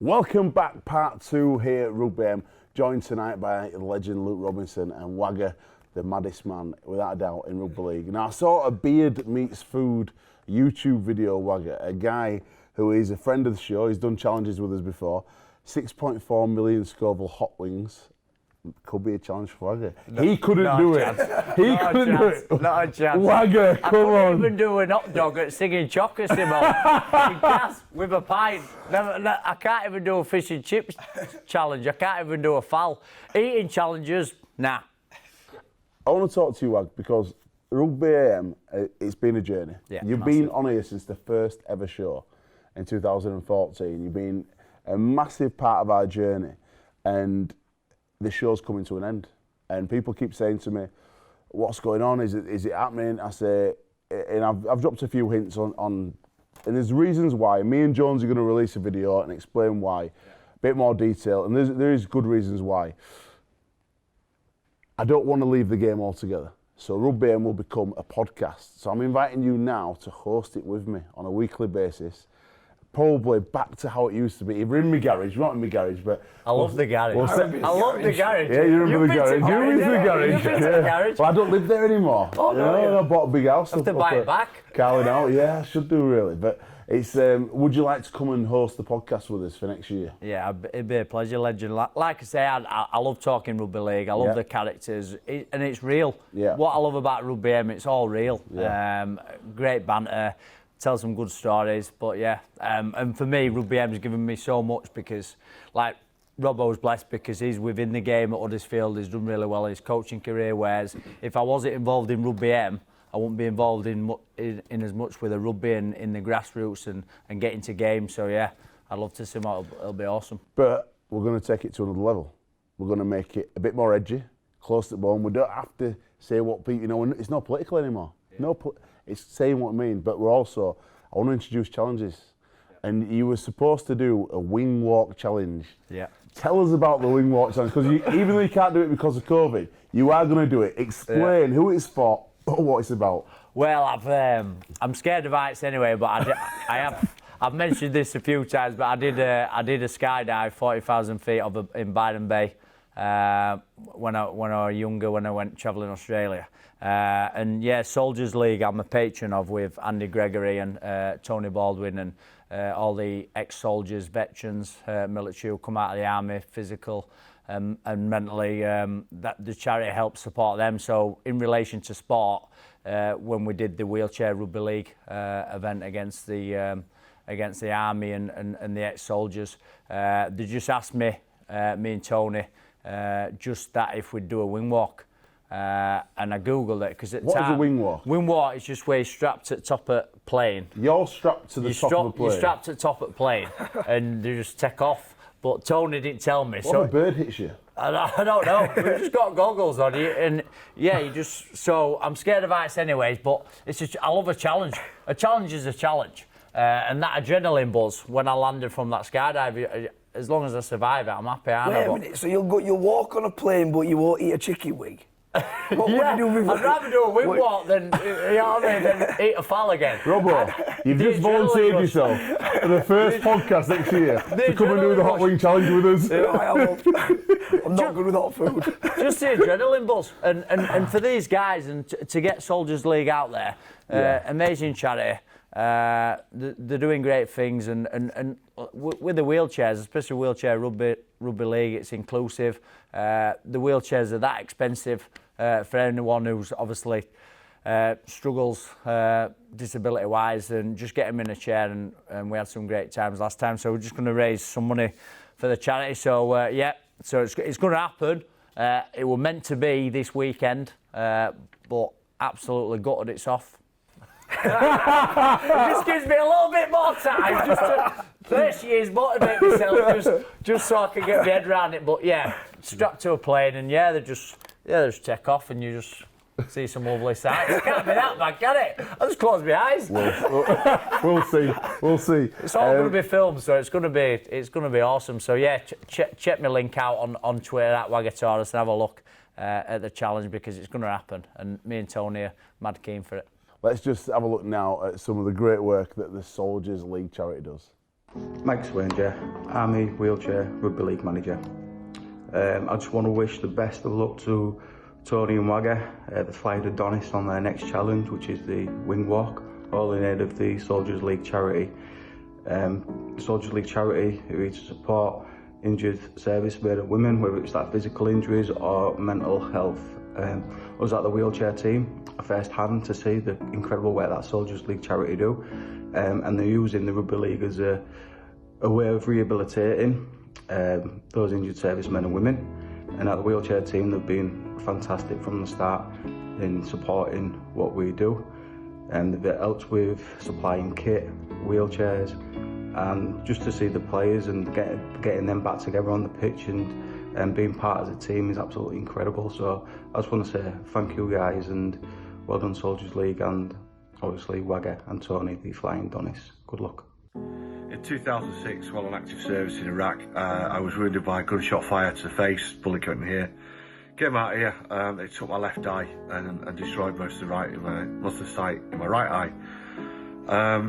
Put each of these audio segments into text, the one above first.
Welcome back, part 2 here at Rugby AM, joined tonight by the legend Luke Robinson and Wagga, the maddest man, without a doubt, in Rugby League. Now, I saw a Beard Meets Food YouTube video, Wagga, a guy who is a friend of the show, he's done challenges with us before, 6.4 million Scoville hot wings. Could be a challenge for Wagga. He couldn't do it. He couldn't do it. Not a chance. Wagga, come on. I couldn't even do an hot dog at Singing Chocolate with a pint. I can't even do a fish and chips challenge. I can't even do a foul. Eating challenges, nah. I want to talk to you, Wag, because Rugby AM, it's been a journey. Yeah, You've been on here since the first ever show in 2014. You've been a massive part of our journey, and the show's coming to an end. And people keep saying to me, what's going on? Is it happening? I say, and I've dropped a few hints on, and there's reasons why. Me and Jones are going to release a video and explain why, a bit more detail, and there is good reasons why. I don't want to leave the game altogether. So Rugby AM will become a podcast. So I'm inviting you now to host it with me on a weekly basis. Probably back to how it used to be. We're in my garage, not in my garage, but I love the garage. I love the garage. Yeah, you remember the garage. You've been to the garage. Well, I don't live there anymore. Oh, no, I bought a big house. Have to buy it back. Carling out, yeah, I should do really. But it's. Would you like to come and host the podcast with us for next year? Yeah, it'd be a pleasure, legend. Like I say, I love talking rugby league. I love the characters, and it's real. Yeah. What I love about Rugby AM, it's all real. Yeah. Great banter. Tell some good stories, but yeah, and for me, Rugby AM has given me so much because, like, Robbo's blessed because he's within the game at Huddersfield. He's done really well in his coaching career. Whereas if I wasn't involved in Rugby AM, I wouldn't be involved in as much with the rugby and in the grassroots and getting to games. So yeah, I'd love to see him out. It'll be awesome. But we're going to take it to another level. We're going to make it a bit more edgy, close to the bone. We don't have to say what people, it's not political anymore. Yeah. It's saying what I mean, but we're also, I want to introduce challenges. Yeah. And you were supposed to do a wing walk challenge. Yeah. Tell us about the wing walk challenge, because even though you can't do it because of COVID, you are going to do it. Explain who it's for, what it's about. Well, I'm scared of heights anyway, but I've mentioned this a few times, but I did a skydive 40,000 feet in Byron Bay when I was younger, when I went travelling Australia. And yeah, Soldiers League I'm a patron of with Andy Gregory and Tony Baldwin and all the ex-soldiers, veterans, military who come out of the army, physical and mentally, that the charity helps support them. So in relation to sport, when we did the wheelchair rugby league event against the army and the ex-soldiers, they just asked me and Tony, just that if we'd do a wing walk. And I googled it because what is a wing walk? Wing walk is just where you're strapped at top of plane. You're strapped to the top of the plane. You're strapped at top of plane, and you just take off. But Tony didn't tell me. What if a bird hits you? I don't know. We've just got goggles on you, and yeah, you just. So I'm scared of heights, anyways. But I love a challenge. A challenge is a challenge, and that adrenaline buzz when I landed from that skydive. As long as I survive it, I'm happy. Wait a minute. So you'll walk on a plane, but you won't eat a chicken wing. What would you do before? I'd rather do a wing walk than, than eat a foul again. Robbo, you've just volunteered yourself for the first podcast next year to come and do the hot wing challenge with us. I'm not good with hot food. Just the adrenaline buzz. And for these guys, and to get Soldiers League out there, amazing charity. They're doing great things, and with the wheelchairs, especially wheelchair rugby league, it's inclusive. The wheelchairs are that expensive for anyone who's obviously struggles disability wise, and just get them in a chair, and we had some great times last time. So we're just going to raise some money for the charity. So so it's going to happen. It was meant to be this weekend, but absolutely gutted it's off. It just gives me a little bit more time just to this year's motivate myself just so I can get my head around it. But yeah, strapped to a plane, and they just take off, and you just see some lovely sights. It can't be that bad, can it? I just close my eyes. We'll see. It's all going to be filmed, so it's going to be awesome. So yeah, check my link out on Twitter at Waggataurus and have a look at the challenge, because it's going to happen, and me and Tony are mad keen for it. Let's just have a look now at some of the great work that the Soldiers League charity does. Mike Swanger, Army Wheelchair Rugby League Manager. I just want to wish the best of luck to Tony and Wagga, the Flying Adonis, on their next challenge, which is the Wing Walk, all in aid of the Soldiers League charity. The Soldiers League charity who is to support injured servicemen and women, whether it's like physical injuries or mental health. Us at the wheelchair team are first hand to see the incredible work that Soldiers League charity do, and they're using the Rugby League as a way of rehabilitating those injured servicemen and women. And at the wheelchair team, they've been fantastic from the start in supporting what we do, and they've helped with supplying kit, wheelchairs, and just to see the players and getting them back together on the pitch and being part of the team is absolutely incredible. So I just want to say thank you guys, and well done Soldiers League, and obviously Wagga and Tony, the Flying Adonis. Good luck. In 2006, while on active service in Iraq, I was wounded by gunshot fire to the face, bullet cut in here. Came out here, it took my left eye and destroyed most of the sight in my right eye.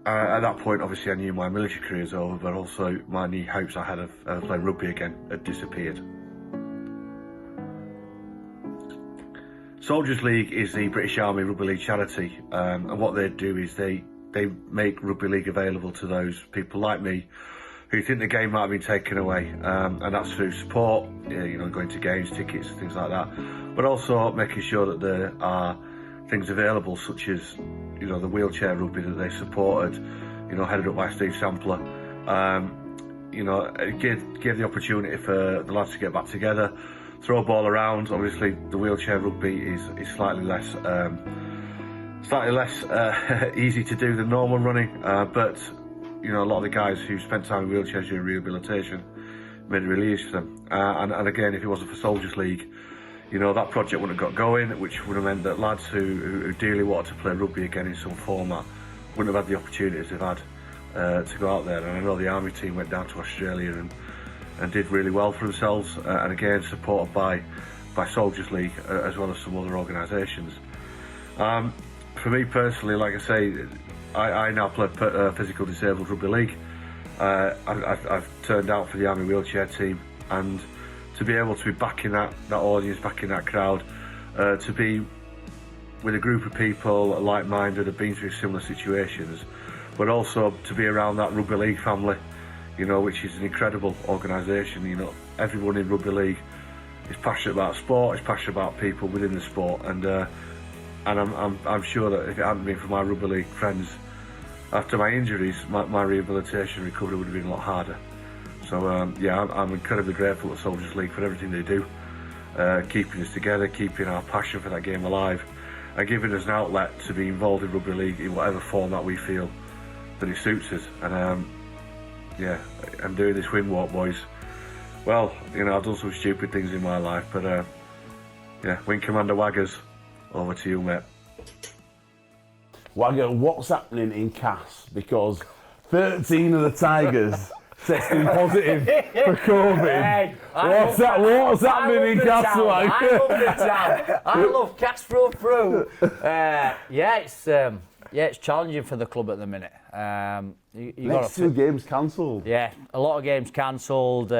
At that point, obviously, I knew my military career was over, but also my new hopes I had of playing rugby again had disappeared. Soldiers League is the British Army Rugby League charity, and what they do is they make rugby league available to those people like me who think the game might have been taken away, and that's through support, going to games, tickets, things like that, but also making sure that there are things available such as the wheelchair rugby that they supported, headed up by Steve Sampler. It gave the opportunity for the lads to get back together, throw a ball around. Obviously the wheelchair rugby is slightly less easy to do than normal running, but a lot of the guys who spent time in wheelchairs during rehabilitation made it really easy for them. And again, if it wasn't for Soldiers League, that project wouldn't have got going, which would have meant that lads who dearly wanted to play rugby again in some format wouldn't have had the opportunities they've had to go out there. And I know the Army team went down to Australia and did really well for themselves, and again supported by Soldiers League as well as some other organisations. For me personally, like I say, I now play physical disabled rugby league. I've turned out for the Army wheelchair team, and to be able to be back in that audience, back in that crowd, to be with a group of people like-minded, have been through similar situations, but also to be around that rugby league family, which is an incredible organisation. Everyone in rugby league is passionate about sport, is passionate about people within the sport, and I'm sure that if it hadn't been for my rugby league friends, after my injuries, my rehabilitation recovery would have been a lot harder. So I'm incredibly grateful to Soldiers League for everything they do, keeping us together, keeping our passion for that game alive, and giving us an outlet to be involved in rugby league in whatever format we feel that it suits us. And I'm doing this Wing Walk, boys. Well, I've done some stupid things in my life, but Wing Commander Waggers, over to you, mate. Wagga, what's happening in Cass? Because 13 of the Tigers testing positive for COVID. Hey, What's happening in Cass? I love the town. I love Cass through. It's challenging for the club at the minute. Next 2 games cancelled. Yeah, a lot of games cancelled.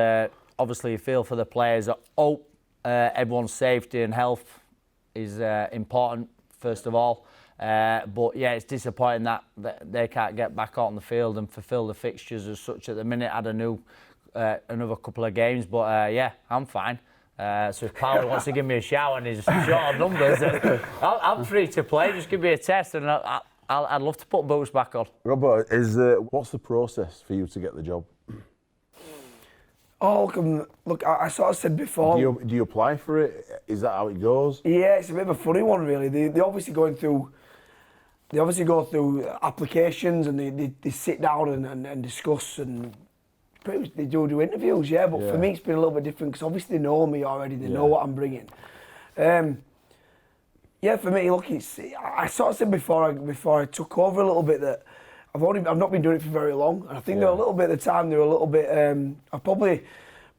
Obviously, you feel for the players. I hope everyone's safety and health is important, first of all. But yeah, it's disappointing that they can't get back out on the field and fulfil the fixtures as such at the minute. Add another couple of games, but I'm fine. So if Paolo wants to give me a shout and he's short on numbers, I'm free to play. Just give me a test, and I'd love to put boots back on. Robert, what's the process for you to get the job? Oh, look, I sort of said before. Do you apply for it? Is that how it goes? Yeah, it's a bit of a funny one, really. They obviously go through applications, and they sit down and discuss, and they do interviews, yeah. But for me, it's been a little bit different because obviously they know me already. They know what I'm bringing. For me, look, I sort of said before I took over a little bit that I've not been doing it for very long, and I think they're a little bit at the time. They're a little bit. I've probably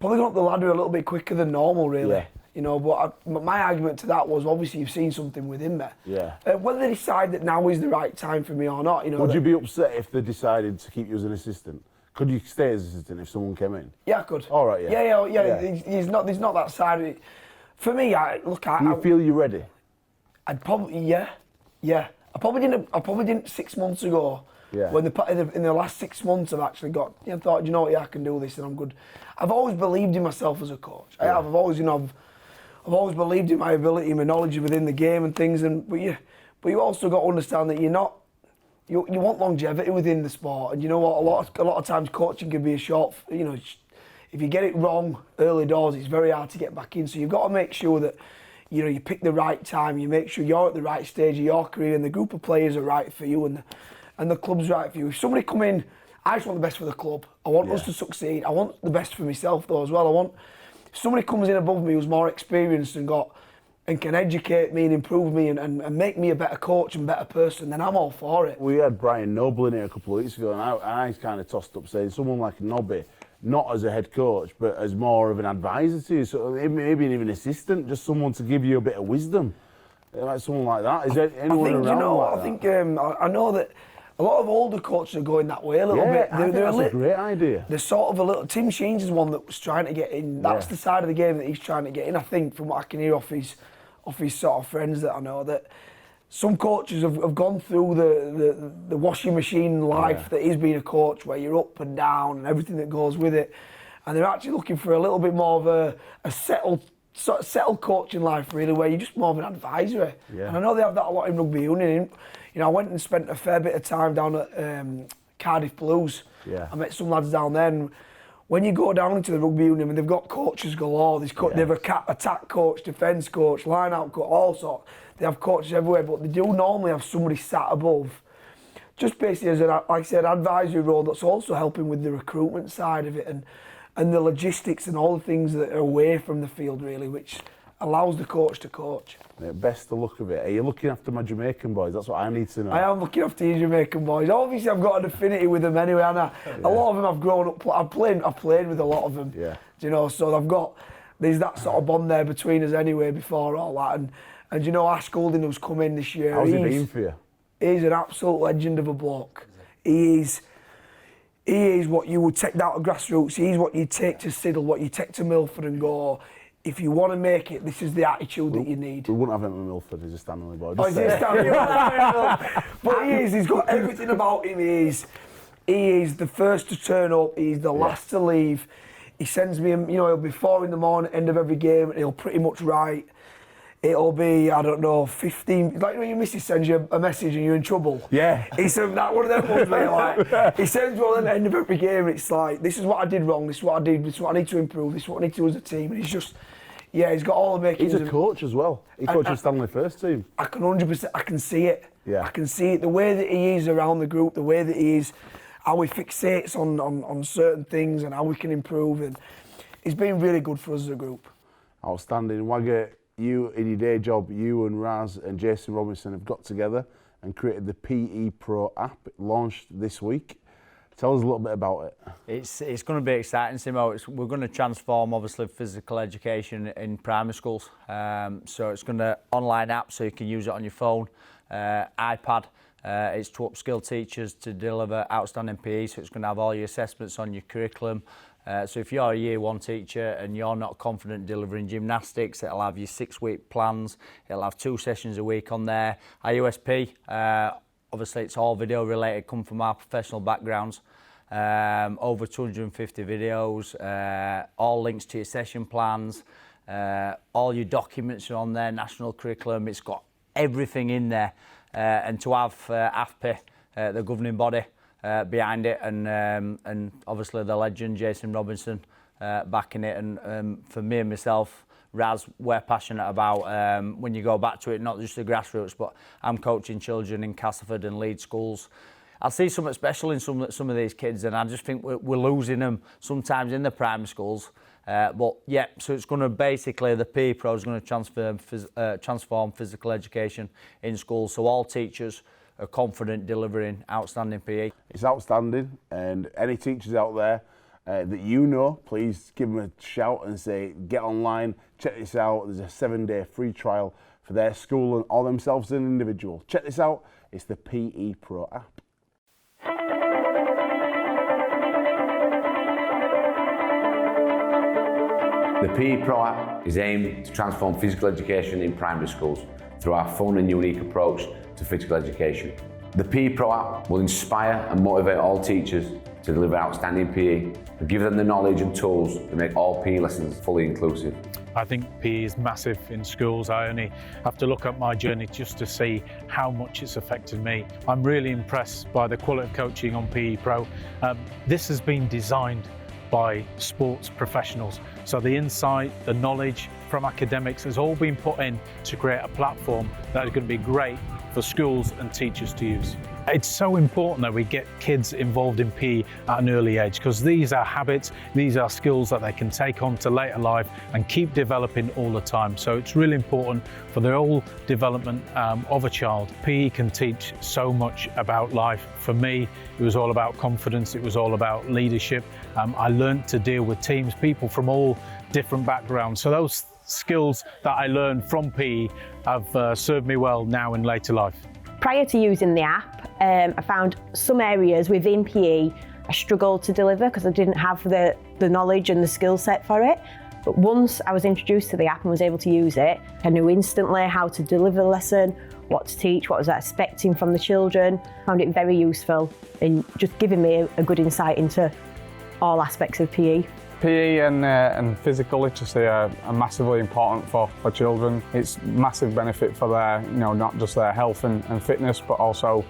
gone up the ladder a little bit quicker than normal, really. you know. But my argument to that was, obviously you've seen something within me. Yeah. Whether they decide that now is the right time for me or not, you know. Would you be upset if they decided to keep you as an assistant? Could you stay as assistant if someone came in? Yeah, I could. All right, yeah. Yeah. There's not that side of it. For me, Do you feel you're ready? I'd probably, yeah. I probably didn't 6 months ago. Yeah. When in the last 6 months, I've actually got, thought, you know what, yeah, I can do this and I'm good. I've always believed in myself as a coach. I have. I've always, I've always believed in my ability, my knowledge within the game and things. But you also got to understand that you want longevity within the sport. And you know what, a lot of times coaching can be a short, if you get it wrong early doors, it's very hard to get back in. So you've got to make sure that, you pick the right time, you make sure you're at the right stage of your career and the group of players are right for you and the club's right for you. If somebody come in, I just want the best for the club. I want us to succeed. I want the best for myself though as well. If somebody comes in above me who's more experienced and can educate me and improve me and make me a better coach and better person, then I'm all for it. We had Brian Noble in here a couple of weeks ago, and I kind of tossed up saying someone like Nobby, not as a head coach, but as more of an advisor to you, so maybe even assistant, just someone to give you a bit of wisdom, like someone like that. Is there anyone around like that? I know that a lot of older coaches are going that way a little bit. I think that's a great idea. They're sort of a little. Tim Sheens is one that was trying to get in. That's the side of the game that he's trying to get in. I think from what I can hear off his sort of friends that I know, that some coaches have gone through the washing machine life that is being a coach, where you're up and down and everything that goes with it, and they're actually looking for a little bit more of a settled coaching life, really, where you're just more of an advisory. Yeah. And I know they have that a lot in rugby union. I went and spent a fair bit of time down at Cardiff Blues. Yeah. I met some lads down there, and when you go down into the rugby union, I mean, they've got coaches galore. They've attack coach, defence coach, line-out coach, all sorts. They have coaches everywhere, but they do normally have somebody sat above, just basically as like I said, advisory role that's also helping with the recruitment side of it and the logistics and all the things that are away from the field, really, which allows the coach to coach. Best to look of it. Are you looking after my Jamaican boys? That's what I need to know. I am looking after your Jamaican boys. Obviously, I've got an affinity with them anyway, and a lot of them I've grown up. I've played with a lot of them. Yeah. So there's that sort of bond there between us anyway. Before all that, and Ash Goulding, who's come in this year. How's he been for you? He's an absolute legend of a bloke. He is what you would take down to grassroots. He's what you take to Siddle, what you take to Milford and go, if you want to make it, this is the attitude that you need. We wouldn't have him at Milford, he's a Stanley boy. He's a Stanley boy. But he's got everything about him. He is the first to turn up, he's the last to leave. He sends me, he'll be 4 in the morning, end of every game, and he'll pretty much write. It'll be, 15, like when your missus sends you a message and you're in trouble. Yeah. He sent that one of them ones where like, he sends one at the end of every game, it's like, this is what I did wrong, this is what I did, this is what I need to improve, this is what I need to do as a team. And he's just, he's got all the makings. He's a coach as well. He coaches Stanley first team. I can 100%, I can see it. Yeah. I can see it, the way that he is around the group, the way that he is, how he fixates on certain things and how we can improve. And it's been really good for us as a group. Outstanding. Wagga, you in your day job, you and Raz and Jason Robinson have got together and created the PE Pro app. It launched this week. Tell us a little bit about it. It's going to be exciting, Simo. We're going to transform, obviously, physical education in primary schools. So it's going to online app, so you can use it on your phone, iPad. It's to upskill teachers to deliver outstanding PE. So it's going to have all your assessments on your curriculum. So if you're a year 1 teacher and you're not confident delivering gymnastics, it'll have your 6-week plans. It'll have 2 sessions a week on there. Our USP, obviously it's all video related, come from our professional backgrounds. Over 250 videos, all links to your session plans, all your documents are on there, national curriculum, it's got everything in there. And to have AFPI, the governing body, behind it, and obviously the legend Jason Robinson backing it, and for me and myself, Raz, we're passionate about when you go back to it, not just the grassroots, but I'm coaching children in Castleford and Leeds schools. I see something special in some of these kids, and I just think we're losing them sometimes in the primary schools. But yeah, so it's going to basically, the PE Pro is going to transform physical education in schools, so all teachers are confident delivering outstanding PE. It's outstanding, and any teachers out there, that you know, please give them a shout and say, get online, check this out. There's a 7-day free trial for their school or themselves as an individual. Check this out. It's the PE Pro app. The PE Pro app is aimed to transform physical education in primary schools through our fun and unique approach to physical education. The PE Pro app will inspire and motivate all teachers to deliver outstanding PE and give them the knowledge and tools to make all PE lessons fully inclusive. I think PE is massive in schools. I only have to look at my journey just to see how much it's affected me. I'm really impressed by the quality of coaching on PE Pro. This has been designed by sports professionals. So the insight, the knowledge from academics has all been put in to create a platform that is going to be great for schools and teachers to use. It's so important that we get kids involved in PE at an early age, because these are habits, these are skills that they can take on to later life and keep developing all the time. So it's really important for the whole development of a child. PE can teach so much about life. For me, it was all about confidence, it was all about leadership. I learned to deal with teams, people from all different backgrounds. So those skills that I learned from PE have served me well now in later life. Prior to using the app, I found some areas within PE I struggled to deliver because I didn't have the knowledge and the skill set for it. But once I was introduced to the app and was able to use it, I knew instantly how to deliver the lesson, what to teach, what was I expecting from the children. I found it very useful in just giving me a good insight into all aspects of PE. PE and physical literacy are massively important for children. It's massive benefit for their, not just their health and fitness, but also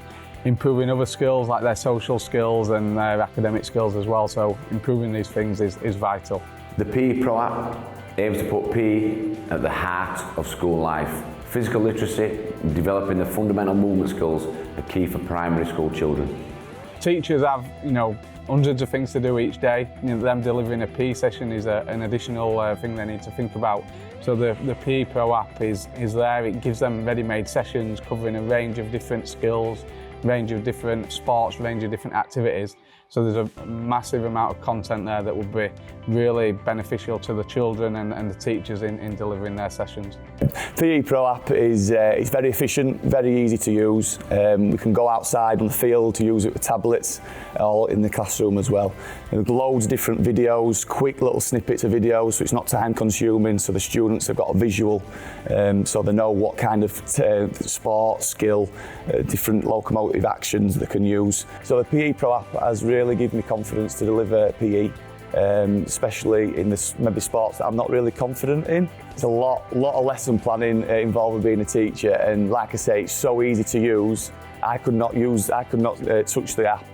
improving other skills like their social skills and their academic skills as well. So improving these things is vital. The PE Pro app aims to put PE at the heart of school life. Physical literacy and developing the fundamental movement skills are key for primary school children. Teachers have, hundreds of things to do each day. Them delivering a PE session is an additional thing they need to think about. So the PE Pro app is there. It gives them ready-made sessions covering a range of different skills, range of different sports, range of different activities. So there's a massive amount of content there that will be really beneficial to the children and the teachers in delivering their sessions. PE Pro app is very efficient, very easy to use. We can go outside on the field to use it with tablets, or in the classroom as well. There's loads of different videos, quick little snippets of videos, so it's not time consuming, so the students have got a visual, so they know what kind of sport, skill, different locomotive actions they can use. So the PE Pro app has really given me confidence to deliver PE. Especially in maybe sports that I'm not really confident in. There's a lot of lesson planning involved with being a teacher, and like I say, it's so easy to use. I could not touch the app.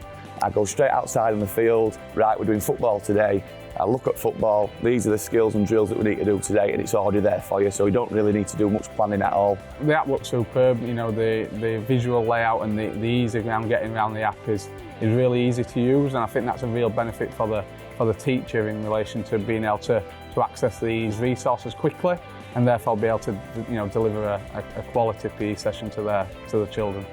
I go straight outside on the field. Right, we're doing football today. I look at football. These are the skills and drills that we need to do today, and it's already there for you. So you don't really need to do much planning at all. The app looks superb. The visual layout and the ease around getting around the app is really easy to use, and I think that's a real benefit for the teacher in relation to being able to access these resources quickly and therefore be able to deliver a quality PE session to the children.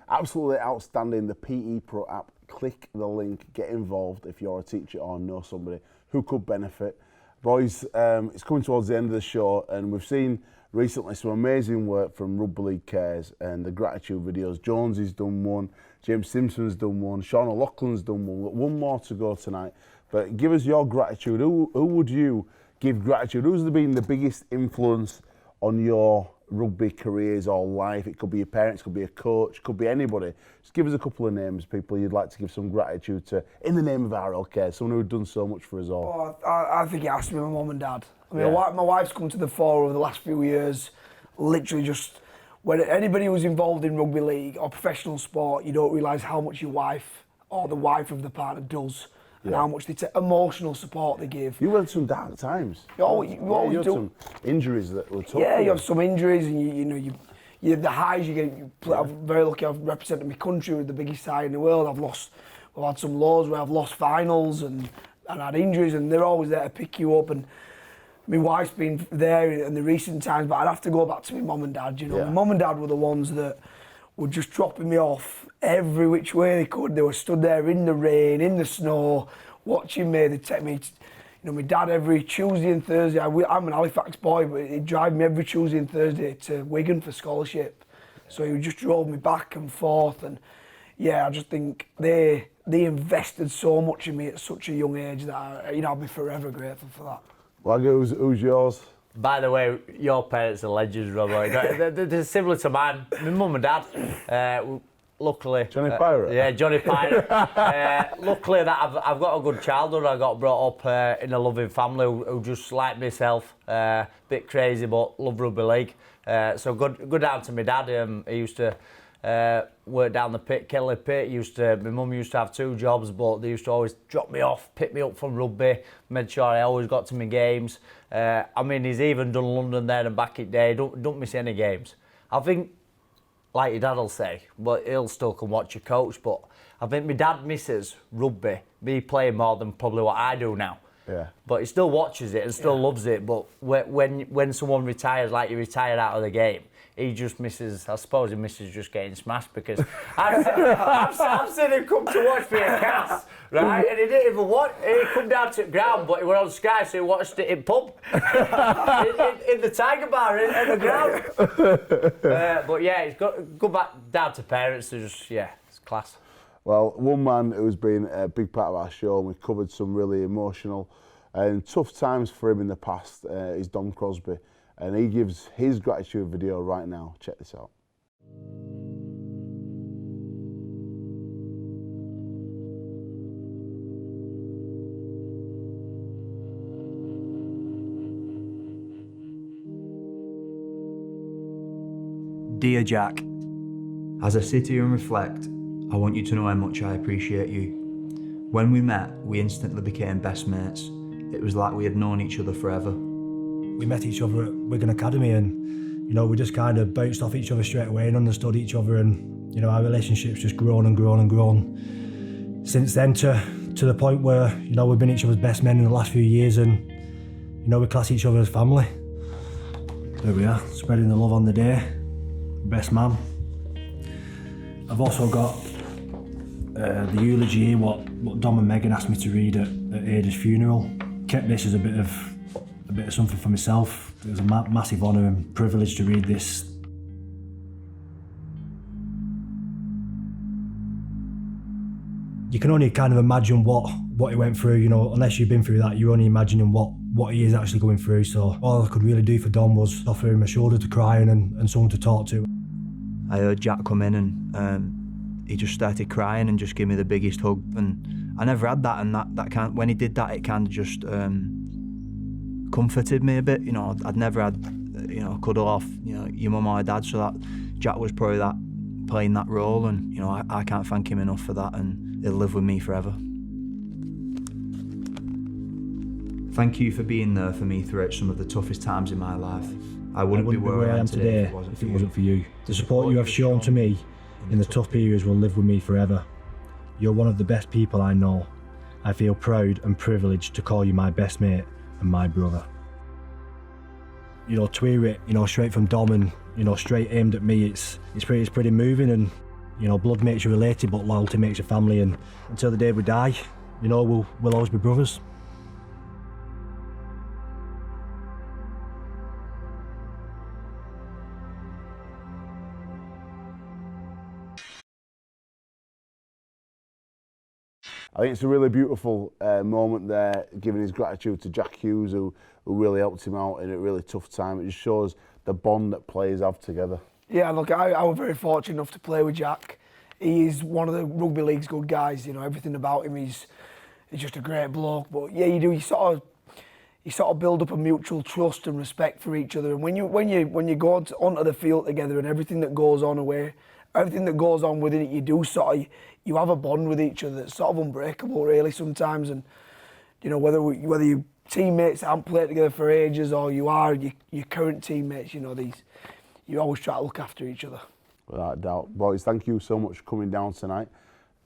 Absolutely outstanding, the PE Pro app. Click the link, get involved if you're a teacher or know somebody who could benefit. Boys, it's coming towards the end of the show, and we've seen recently some amazing work from Rugby League Cares and the gratitude videos. Jonesy's done one, James Simpson's done one, Sean O'Loughlin's done one. We've got one more to go tonight. But give us your gratitude. Who would you give gratitude? Who's been the biggest influence on your rugby careers or life? It could be your parents, could be a coach, could be anybody. Just give us a couple of names, people you'd like to give some gratitude to in the name of RLK, someone who's done so much for us all. Oh, I think it has to be my mum and dad. I mean, my wife's come to the fore over the last few years, literally just, when anybody who's involved in rugby league or professional sport, you don't realise how much your wife or the wife of the partner does. And how much emotional support they give. You went through some dark times. You always had do. Some injuries that were tough. Yeah, you have some injuries, and you the highs you get. I'm very lucky. I've represented my country with the biggest side in the world. We've had some lows where I've lost finals, and and had injuries, and they're always there to pick you up. And my wife's been there in the recent times, but I'd have to go back to my mum and dad. You know, my mum and dad were the ones that were just dropping me off every which way they could. They were stood there in the rain, in the snow, watching me. They'd take me, my dad every Tuesday and Thursday. I'm an Halifax boy, but he'd drive me every Tuesday and Thursday to Wigan for scholarship. So he just drove me back and forth, and yeah, I just think they invested so much in me at such a young age that I'll be forever grateful for that. Wagga, who's yours? By the way, your parents are legends, Robbo. They're similar to mine. My mum and dad, luckily. Johnny Pirate? Yeah, Johnny Pirate. Luckily that I've got a good childhood. I got brought up in a loving family who just like myself, bit crazy but love rugby league. So good down to my dad. He used to work down the pit, Kelly Pit. My mum used to have 2 jobs, but they used to always drop me off, pick me up from rugby, made sure I always got to my games. I mean, he's even done London there and back in day. Don't miss any games. I think, like your dad will say, but he'll still come watch your coach. But I think my dad misses rugby, me playing more than probably what I do now. Yeah. But he still watches it and still loves it. But when someone retires, like you retired out of the game, he just misses, I suppose he misses just getting smashed, because I've seen him come to watch me at Cass, right? And he didn't even watch, he come down to the ground, but he were on Sky, so he watched it in pub. in the Tiger Bar, in the ground. But yeah, it's got go back down to parents, it's class. Well, one man who's been a big part of our show, and we've covered some really emotional and tough times for him in the past, is Dom Crosby. And he gives his gratitude video right now. Check this out. Dear Jack, as I sit here and reflect, I want you to know how much I appreciate you. When we met, we instantly became best mates. It was like we had known each other forever. We met each other at Wigan Academy, and we just kind of bounced off each other straight away and understood each other, and our relationship's just grown and grown and grown since then to the point where we've been each other's best men in the last few years, and we class each other as family. There we are, spreading the love on the day. Best man. I've also got the eulogy here, what Dom and Megan asked me to read at Ada's funeral. Kept this as a bit of something for myself. It was a massive honour and privilege to read this. You can only kind of imagine what he went through, unless you've been through that, you're only imagining what he is actually going through. So all I could really do for Dom was offer him a shoulder to cry on and someone to talk to. I heard Jack come in and he just started crying and just gave me the biggest hug, and I never had that, and that when he did that, it kind of just comforted me a bit. I'd never had cuddle off your mum or your dad, so that Jack was probably playing that role, and I can't thank him enough for that, and he'll live with me forever. Thank you for being there for me throughout some of the toughest times in my life. I wouldn't be where I am today if it wasn't for you. The support you have shown to me in the tough periods will live with me forever. You're one of the best people I know. I feel proud and privileged to call you my best mate and my brother. To hear it, straight from Dom and straight aimed at me, it's pretty moving, and blood makes you related, but loyalty makes you family, and until the day we die, we'll always be brothers. I think it's a really beautiful moment there, giving his gratitude to Jack Hughes, who really helped him out in a really tough time. It just shows the bond that players have together. Yeah, look, I was very fortunate enough to play with Jack. He is one of the rugby league's good guys. Everything about him, he's just a great bloke. But yeah, you sort of build up a mutual trust and respect for each other. And when you go onto the field together, and everything that goes on within it, you have a bond with each other that's sort of unbreakable, really, sometimes. And whether you teammates that haven't played together for ages, or you are your current teammates, you always try to look after each other. Without doubt. Boys, thank you so much for coming down tonight.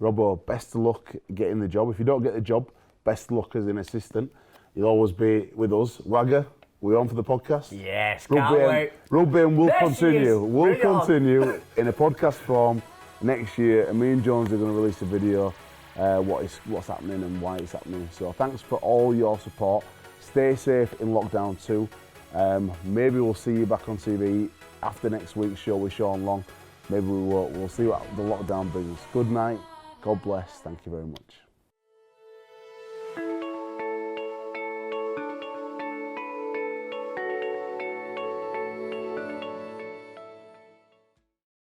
Robbo, best of luck getting the job. If you don't get the job, best luck as an assistant. You'll always be with us. Wagga, we're on for the podcast. Yes, can't wait. Rugby and will There she continue. is. Will Bring it on. continue in a podcast form next year. And me and Jones are going to release a video what's happening and why it's happening. So thanks for all your support. Stay safe in lockdown too. Maybe we'll see you back on TV after next week's show with Sean Long. Maybe we'll see what the lockdown brings. Good night. God bless. Thank you very much.